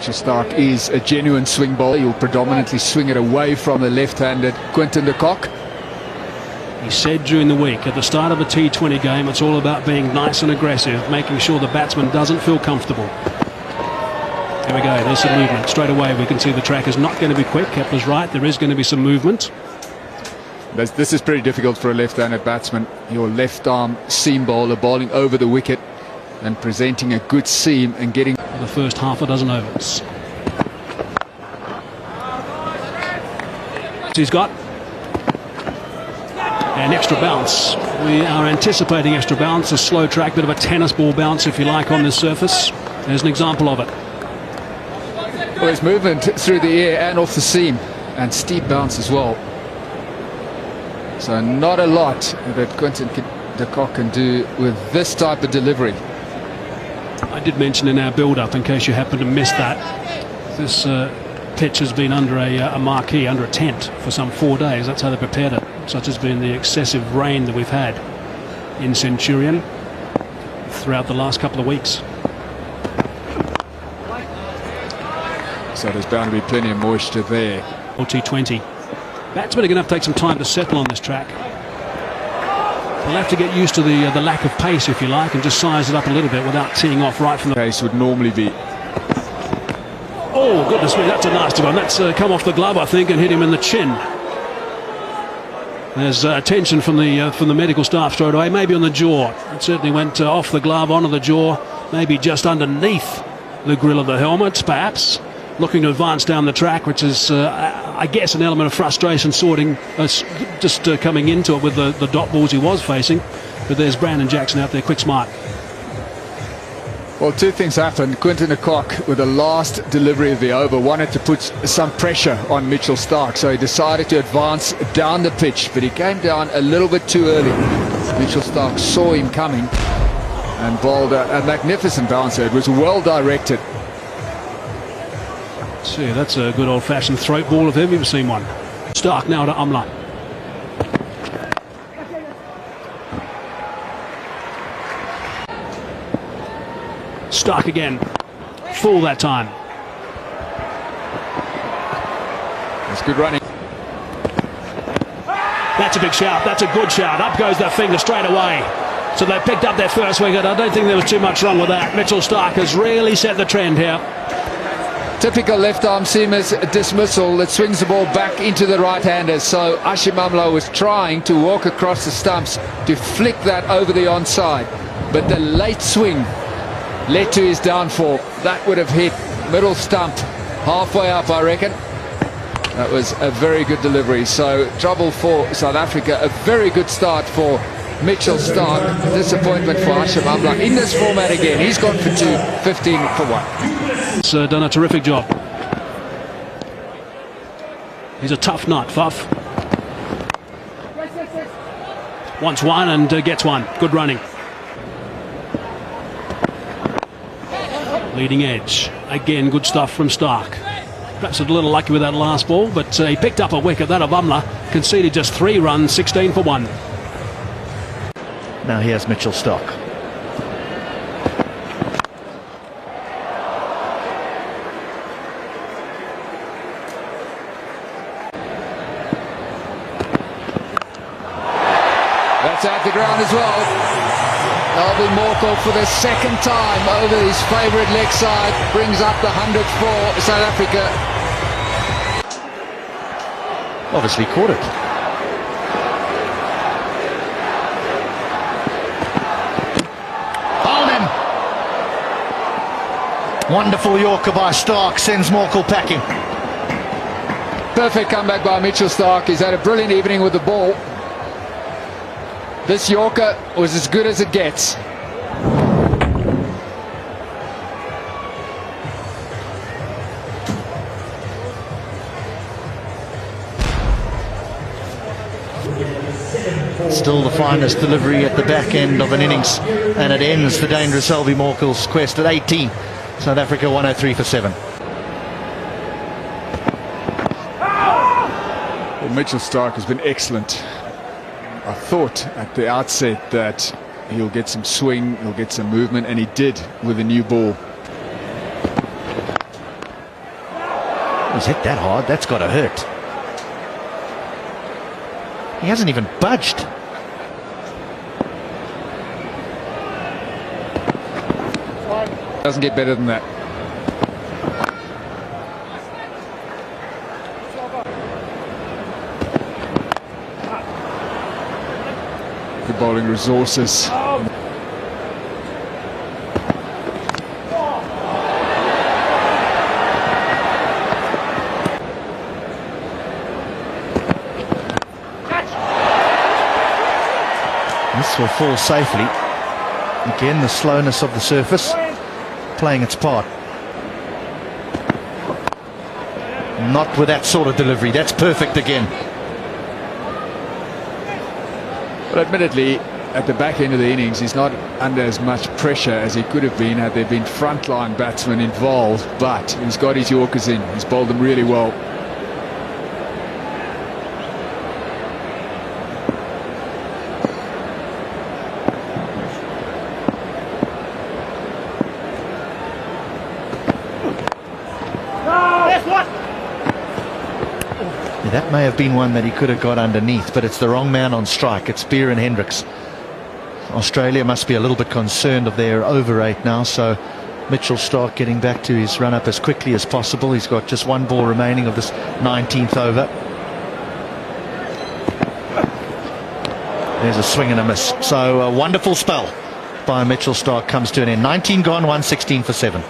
Mitchell Starc is a genuine swing bowler. He'll predominantly swing it away from the left-handed Quinton de Kock. He said during the week, at the start of a T20 game, it's all about being nice and aggressive, making sure the batsman doesn't feel comfortable. There we go, there's some movement. Straight away we can see the track is not going to be quick. Kepler's right, there is going to be some movement. This is pretty difficult for a left-handed batsman. Your left-arm seam bowler bowling over the wicket and presenting a good seam and getting the first half a dozen overs. He's got an extra bounce. We are anticipating extra bounce, a slow track, bit of a tennis ball bounce if you like on this surface. There's an example of it. Well, there's movement through the air and off the seam, and steep bounce as well. So not a lot that Quinton de Kock can do with this type of delivery. I did mention in our build-up, in case you happen to miss that, this pitch has been under a marquee, under a tent for some 4 days. That's how they prepared it. Such has been the excessive rain that we've had in Centurion throughout the last couple of weeks. So there's bound to be plenty of moisture there. T20. Batsmen are going to have to take some time to settle on this track. They'll have to get used to the lack of pace, if you like, and just size it up a little bit without teeing off right from the pace would normally be. Oh, goodness me, that's a nasty one. That's come off the glove, I think, and hit him in the chin. There's attention from the medical staff straight away, maybe on the jaw. It certainly went off the glove, onto the jaw, maybe just underneath the grill of the helmet, perhaps. Looking to advance down the track, which is, I guess, an element of frustration sorting, just coming into it with the dot balls he was facing. But there's Brandon Jackson out there, quick smart. Well, two things happened. Quinton de Kock, with the last delivery of the over, wanted to put some pressure on Mitchell Starc, so he decided to advance down the pitch, but he came down a little bit too early. Mitchell Starc saw him coming and bowled a magnificent bouncer. It was well directed. See, that's a good old-fashioned throat ball if ever you've seen one. Starc now to Umla. Starc again. Full that time. That's good running. That's a big shout. That's a good shout. Up goes that finger straight away. So they picked up their first wicket. I don't think there was too much wrong with that. Mitchell Starc has really set the trend here. Typical left-arm seamer's dismissal that swings the ball back into the right-handers. So Hashim Amla was trying to walk across the stumps to flick that over the onside. But the late swing led to his downfall. That would have hit middle stump halfway up, I reckon. That was a very good delivery. So trouble for South Africa. A very good start for Mitchell Starc. Disappointment for Hashim Amla in this format again. He's gone for 2, 15 for 1. He's done a terrific job. He's a tough nut, Fuff. Wants one and gets one. Good running. Leading edge. Again, good stuff from Starc. Perhaps a little lucky with that last ball, but he picked up a wicket. That of Umla conceded just 3 runs, 16 for 1. Now here's Mitchell Starc. That's out the ground as well. Alvin Morkel for the second time over his favourite leg side brings up the 100th for South Africa. Obviously caught it. Hold him. Wonderful Yorker by Starc, sends Morkel packing. Perfect comeback by Mitchell Starc. He's had a brilliant evening with the ball. This Yorker was as good as it gets. Still the finest delivery at the back end of an innings, and it ends the dangerous Alvin Morkel's quest at 18. South Africa 103 for 7. Well, Mitchell Starc has been excellent. I thought at the outset that he'll get some swing, he'll get some movement, and he did with a new ball. He's hit that hard. That's got to hurt. He hasn't even budged. Doesn't get better than that. Good bowling resources. This will fall safely. Again, the slowness of the surface playing its part. Not with that sort of delivery. That's perfect again. But admittedly, at the back end of the innings, he's not under as much pressure as he could have been had there been frontline batsmen involved. But he's got his Yorkers in. He's bowled them really well. That may have been one that he could have got underneath, but it's the wrong man on strike. It's Beer and Hendricks. Australia must be a little bit concerned of their over rate now, so Mitchell Starc getting back to his run up as quickly as possible. He's got just one ball remaining of this 19th over. There's a swing and a miss. So a wonderful spell by Mitchell Starc comes to an end. 19 gone, 116 for 7.